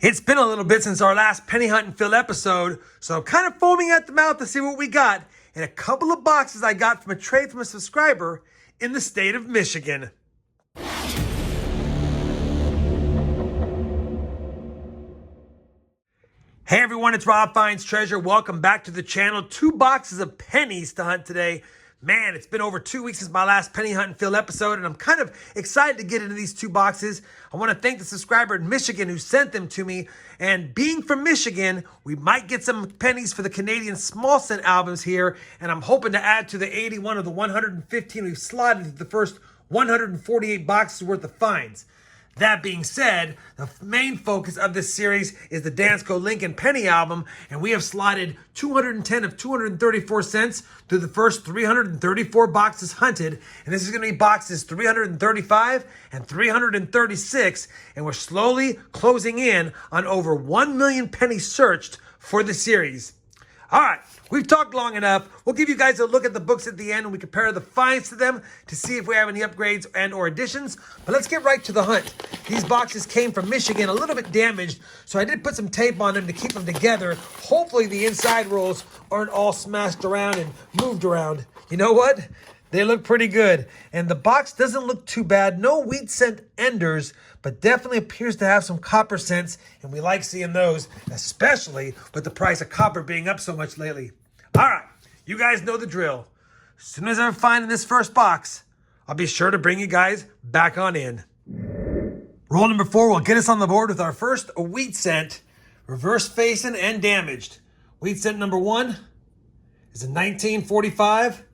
It's been a little bit since our last penny hunt and fill episode, so I'm kind of foaming at the mouth to see what we got in a couple of boxes I got from a trade from a subscriber in the state of Michigan. Hey everyone, it's RobFindsTreasure. Welcome back to the channel. 2 boxes of pennies to hunt today. Man, it's been over 2 weeks since my last penny hunt and fill episode, and I'm kind of excited to get into these 2 boxes. I want to thank the subscriber in Michigan who sent them to me, and being from Michigan, we might get some pennies for the Canadian small cent albums here, and I'm hoping to add to the 81 of the 115 we've slotted into the first 148 boxes worth of finds. That being said, the main focus of this series is the Dansko Lincoln Penny album, and we have slotted 210 of 234 cents through the first 334 boxes hunted, and this is going to be boxes 335 and 336, and we're slowly closing in on over 1 million pennies searched for the series. All right, we've talked long enough. We'll give you guys a look at the books at the end and we compare the finds to them to see if we have any upgrades and or additions. But let's get right to the hunt. These boxes came from Michigan, a little bit damaged, so I did put some tape on them to keep them together. Hopefully the inside rolls aren't all smashed around and moved around. You know what? They look pretty good. And the box doesn't look too bad. No wheat scent enders, but definitely appears to have some copper scents, and we like seeing those, especially with the price of copper being up so much lately. All right, you guys know the drill. As soon as I find in this first box, I'll be sure to bring you guys back on in. Roll number 4 will get us on the board with our first wheat scent, reverse facing and damaged. Wheat scent number 1 is a 1945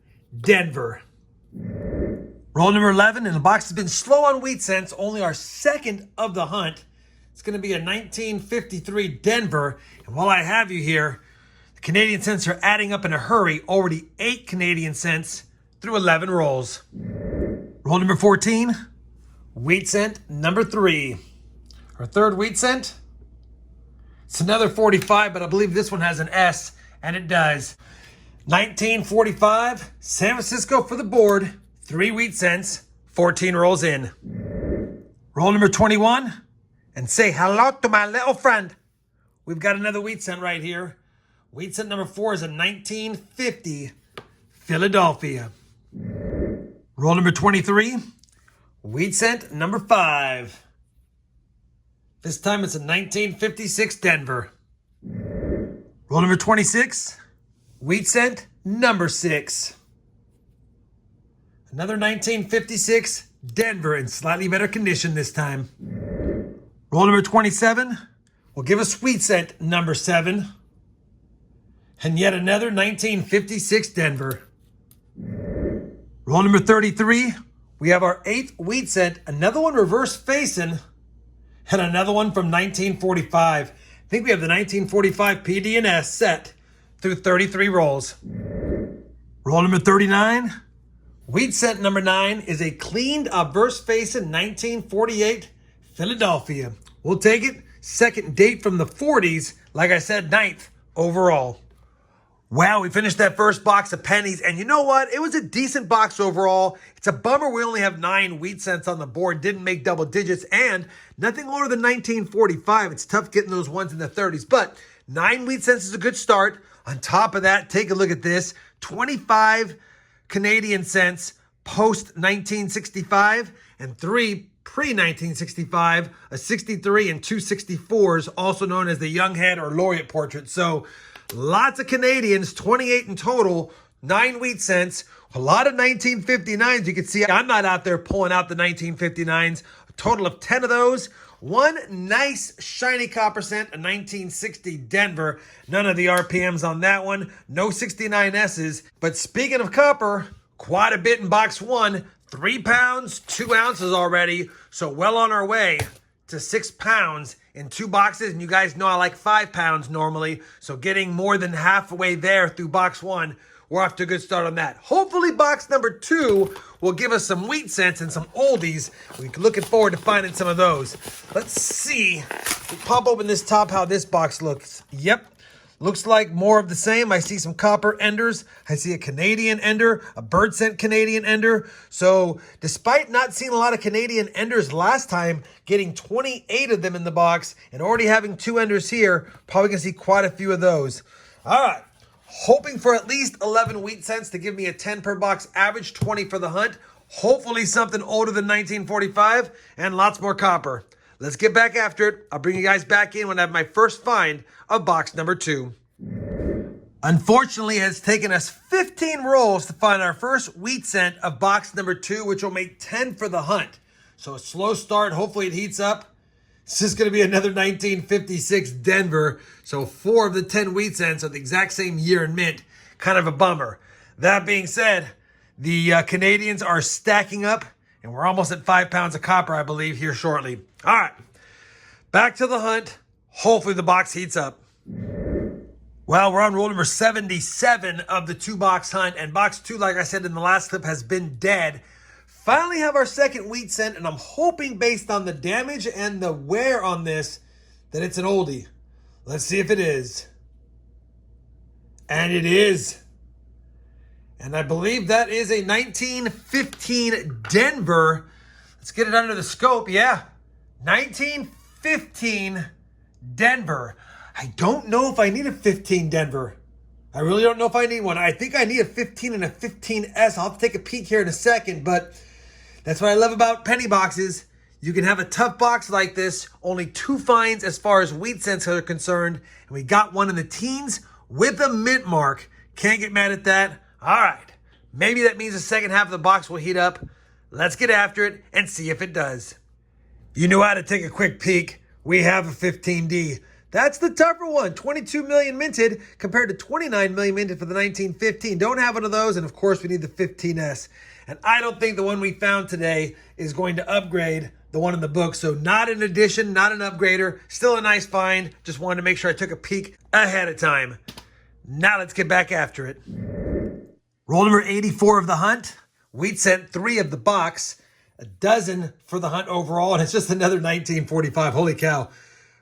Denver. Roll number 11, and the box has been slow on wheat scents, only our second of the hunt. It's going to be a 1953 Denver. And while I have you here, the Canadian cents are adding up in a hurry. Already 8 Canadian cents through 11 rolls. Roll number 14, wheat scent number 3. Our third wheat scent. It's another 45, but I believe this one has an S, and it does. 1945, San Francisco for the board. 3 wheat cents, 14 rolls in. Roll number 21, and say hello to my little friend. We've got another wheat cent right here. Wheat cent number 4 is a 1950 Philadelphia. Roll number 23, wheat cent number 5. This time it's a 1956 Denver. Roll number 26, wheat cent number 6. Another 1956 Denver in slightly better condition this time. Roll number 27 will give us wheat scent number 7. And yet another 1956 Denver. Roll number 33, we have our 8th wheat scent, another one reverse facing, and another one from 1945. I think we have the 1945 PD&S set through 33 rolls. Roll number 39, wheat scent number 9 is a cleaned obverse facing 1948 Philadelphia. We'll take it. Second date from the 40s. Like I said, 9th overall. Wow, we finished that first box of pennies, and you know what? It was a decent box overall. It's a bummer we only have 9 wheat cents on the board, didn't make double digits, and nothing lower than 1945. It's tough getting those ones in the 30s, but 9 wheat cents is a good start. On top of that, take a look at this. 25 Canadian cents post-1965 and 3 pre-1965, a 63 and 2 64s, also known as the Young Head or Laureate portrait. So lots of Canadians, 28 in total, 9 wheat cents, a lot of 1959s. You can see I'm not out there pulling out the 1959s. A total of 10 of those. 1 nice shiny copper cent, a 1960 Denver. None of the RPMs on that one. No 69S's. But speaking of copper, quite a bit in box 1. 3 pounds, 2 ounces already. So well on our way to 6 pounds in 2 boxes. And you guys know I like 5 pounds normally. So getting more than halfway there through box 1. We're off to a good start on that. Hopefully box number 2 will give us some wheat cents and some oldies. We're looking forward to finding some of those. Let's see. We pop open this top, how this box looks. Yep. Looks like more of the same. I see some copper enders. I see a Canadian ender, a bird scent Canadian ender. So despite not seeing a lot of Canadian enders last time, getting 28 of them in the box and already having 2 enders here, probably gonna see quite a few of those. All right, hoping for at least 11 wheat cents to give me a 10 per box average, 20 for the hunt. Hopefully something older than 1945 and lots more copper. Let's get back after it. I'll bring you guys back in when I have my first find of box number 2. Unfortunately, it has taken us 15 rolls to find our first wheat cent of box number 2, which will make 10 for the hunt. So a slow start. Hopefully it heats up. This is going to be another 1956 Denver. So 4 of the 10 wheat cents are the exact same year and mint. Kind of a bummer. That being said, the Canadians are stacking up. And we're almost at 5 pounds of copper, I believe, here shortly. All right, back to the hunt. Hopefully the box heats up. Well, we're on roll number 77 of the 2-box hunt. And box 2, like I said in the last clip, has been dead. Finally have our second wheat cent. And I'm hoping, based on the damage and the wear on this, that it's an oldie. Let's see if it is. And it is. And I believe that is a 1915 Denver. Let's get it under the scope. Yeah, 1915 Denver. I don't know if I need a 15 Denver. I really don't know if I need one. I think I need a 15 and a 15S. I'll have to take a peek here in a second, but that's what I love about penny boxes. You can have a tough box like this. Only 2 finds as far as wheat cents are concerned. And we got one in the teens with a mint mark. Can't get mad at that. All right, maybe that means the second half of the box will heat up. Let's get after it and see if it does. You knew how to take a quick peek. We have a 15D. That's the tougher one. 22 million minted compared to 29 million minted for the 1915. Don't have one of those, and of course we need the 15S. And I don't think the one we found today is going to upgrade the one in the book. So not an addition, not an upgrader. Still a nice find. Just wanted to make sure I took a peek ahead of time. Now let's get back after it. Roll number 84 of the hunt. Wheat cent 3 of the box. A dozen for the hunt overall. And it's just another 1945. Holy cow.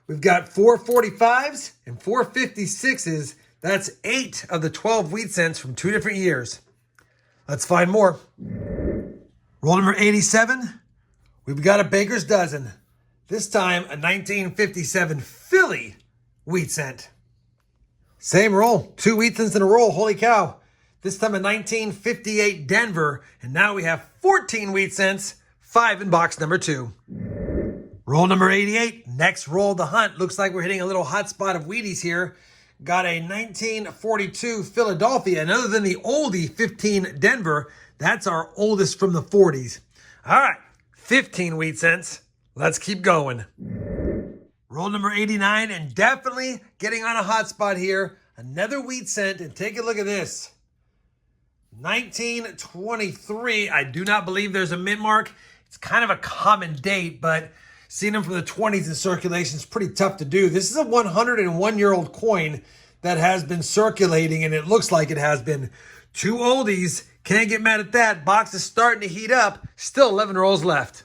We've got 4 45s and 4 56s. That's 8 of the 12 wheat cents from 2 different years. Let's find more. Roll number 87. We've got a baker's dozen. This time a 1957 Philly wheat cent. Same roll. 2 wheat cents in a roll. Holy cow. This time a 1958 Denver, and now we have 14 wheat cents, 5 in box number 2. Roll number 88, next roll of the hunt. Looks like we're hitting a little hot spot of Wheaties here. Got a 1942 Philadelphia, and other than the oldie 15 Denver, that's our oldest from the 40s. All right, 15 wheat cents. Let's keep going. Roll number 89, and definitely getting on a hot spot here. Another wheat cent, and take a look at this. 1923. I do not believe there's a mint mark. It's kind of a common date, but seeing them from the 20s in circulation is pretty tough to do. This is a 101-year-old coin that has been circulating, and it looks like it has been. 2 oldies. Can't get mad at that. Box is starting to heat up. Still 11 rolls left.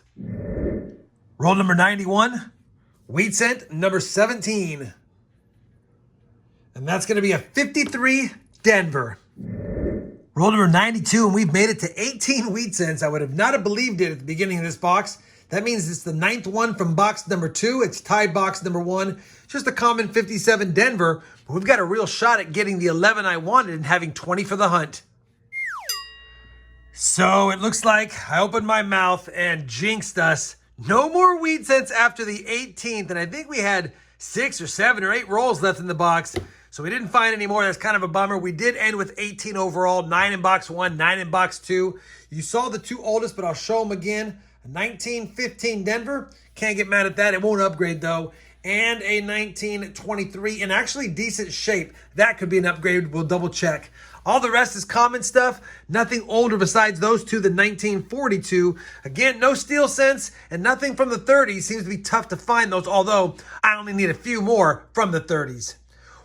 Roll number 91. Wheat cent number 17. And that's going to be a 53 Denver. Roll number 92, and we've made it to 18 wheat cents. I would have not have believed it at the beginning of this box. That means it's the 9th one from box number 2. It's tied box number 1. Just a common 57 Denver. But we've got a real shot at getting the 11 I wanted and having 20 for the hunt. So it looks like I opened my mouth and jinxed us. No more wheat cents after the 18th. And I think we had 6 or 7 or 8 rolls left in the box. So we didn't find any more. That's kind of a bummer. We did end with 18 overall, 9 in box 1, 9 in box 2. You saw the 2 oldest, but I'll show them again. A 1915 Denver. Can't get mad at that. It won't upgrade though. And a 1923 in actually decent shape. That could be an upgrade. We'll double check. All the rest is common stuff. Nothing older besides those 2, the 1942. Again, no steel cents and nothing from the 30s. Seems to be tough to find those, although I only need a few more from the 30s.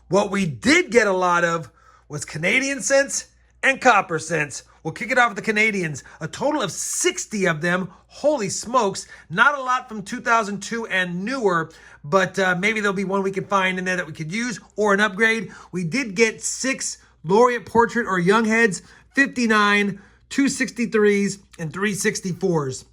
What we did get a lot of was Canadian cents and copper cents. We'll kick it off with the Canadians. A total of 60 of them. Holy smokes. Not a lot from 2002 and newer, but maybe there'll be one we can find in there that we could use or an upgrade. We did get 6 Laureate Portrait or Young Heads, 59, 263s, and 364s.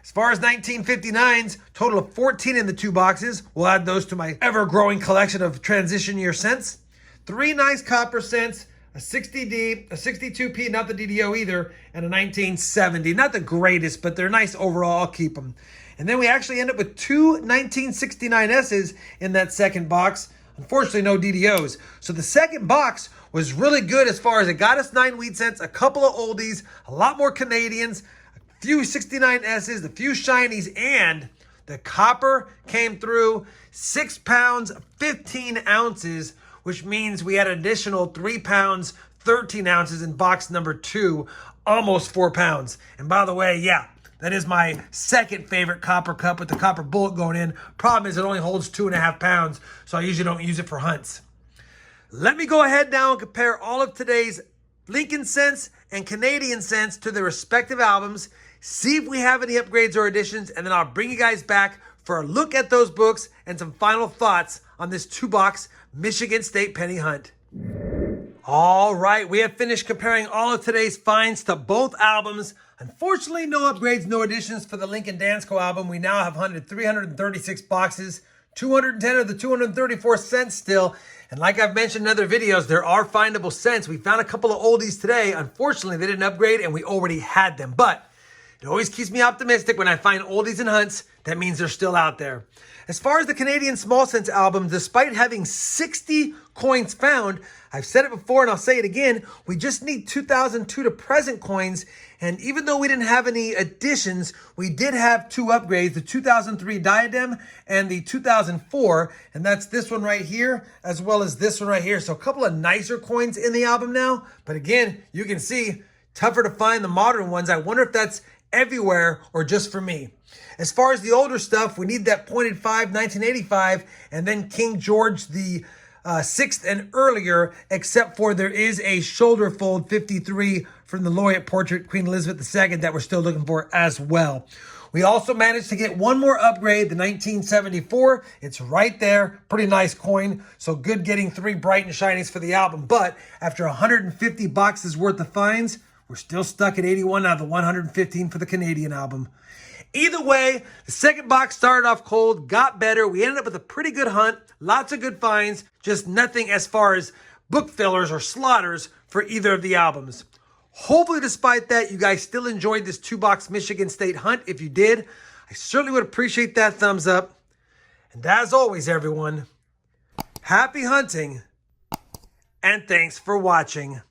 As far as 1959s, total of 14 in the 2 boxes. We'll add those to my ever-growing collection of transition year cents. 3 nice copper cents, a 60D, a 62P, not the DDO either, and a 1970. Not the greatest, but they're nice overall. I'll keep them. And then we actually end up with 2 1969S's in that second box. Unfortunately, no DDOs. So the second box was really good as far as it got us 9 wheat cents, a couple of oldies, a lot more Canadians, a few 69S's, a few shinies, and the copper came through. 6 pounds, 15 ounces, which means we had an additional 3 pounds, 13 ounces in box number 2, almost 4 pounds. And by the way, yeah, that is my second favorite copper cup with the copper bullet going in. Problem is it only holds 2.5 pounds, so I usually don't use it for hunts. Let me go ahead now and compare all of today's Lincoln cents and Canadian cents to their respective albums, see if we have any upgrades or additions, and then I'll bring you guys back for a look at those books and some final thoughts on this 2-box Michigan State penny hunt. All right, we have finished comparing all of today's finds to both albums. Unfortunately, no upgrades, no additions for the Lincoln Dansko album. We now have hunted 336 boxes, 210 of the 234 cents still. And like I've mentioned in other videos, there are findable cents. We found a couple of oldies today. Unfortunately, they didn't upgrade and we already had them. But it always keeps me optimistic when I find oldies in hunts. That means they're still out there. As far as the Canadian Small Cents album, despite having 60 coins found, I've said it before and I'll say it again, we just need 2002 to present coins. And even though we didn't have any additions, we did have 2 upgrades, the 2003 Diadem and the 2004. And that's this one right here, as well as this one right here. So a couple of nicer coins in the album now. But again, you can see, tougher to find the modern ones. I wonder if that's everywhere or just for me. As far as the older stuff, we need that pointed 5 1985 and then King George the 6th and earlier, except for there is a shoulder fold 53 from the Laureate Portrait Queen Elizabeth II that we're still looking for as well. We also managed to get one more upgrade, the 1974. It's right there. Pretty nice coin. So good getting 3 bright and shinies for the album. But after 150 boxes worth of finds, we're still stuck at 81 out of the 115 for the Canadian album. Either way, the second box started off cold, got better. We ended up with a pretty good hunt, lots of good finds, just nothing as far as book fillers or slaughters for either of the albums. Hopefully, despite that, you guys still enjoyed this 2-box Michigan State hunt. If you did, I certainly would appreciate that thumbs up. And as always, everyone, happy hunting and thanks for watching.